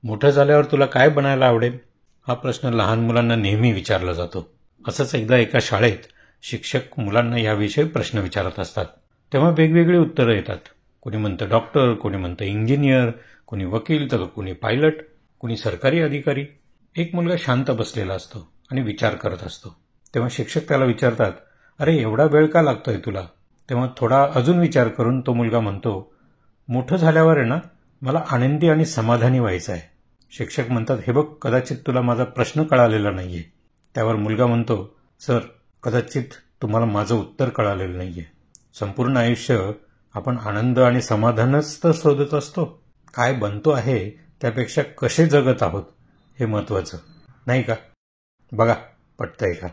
मोठं झाल्यावर तुला काय बनायला आवडेल? हा प्रश्न लहान मुलांना नेहमी विचारला जातो. असंच एकदा एका शाळेत शिक्षक मुलांना याविषयी प्रश्न विचारत असतात. तेव्हा वेगवेगळी उत्तरं येतात. कोणी म्हणतं डॉक्टर, कोणी म्हणतं इंजिनियर, कोणी वकील, तर कोणी पायलट, कोणी सरकारी अधिकारी. एक मुलगा शांत बसलेला असतो आणि विचार करत असतो. तेव्हा शिक्षक त्याला विचारतात, अरे एवढा वेळ का लागतोय तुला? तेव्हा थोडा अजून विचार करून तो मुलगा म्हणतो, मोठं झाल्यावर आहे ना, मला आनंदी आणि समाधानी व्हायचं आहे. शिक्षक म्हणतात, हे बघ, कदाचित तुला माझा प्रश्न कळालेला नाहीये. त्यावर मुलगा म्हणतो, सर, कदाचित तुम्हाला माझं उत्तर कळालेलं नाहीये. संपूर्ण आयुष्य आपण आनंद आणि समाधानच तर शोधत असतो. काय बनतो आहे त्यापेक्षा कसे जगत आहोत हे महत्वाचं, नाही का? बघा, पटतंय का?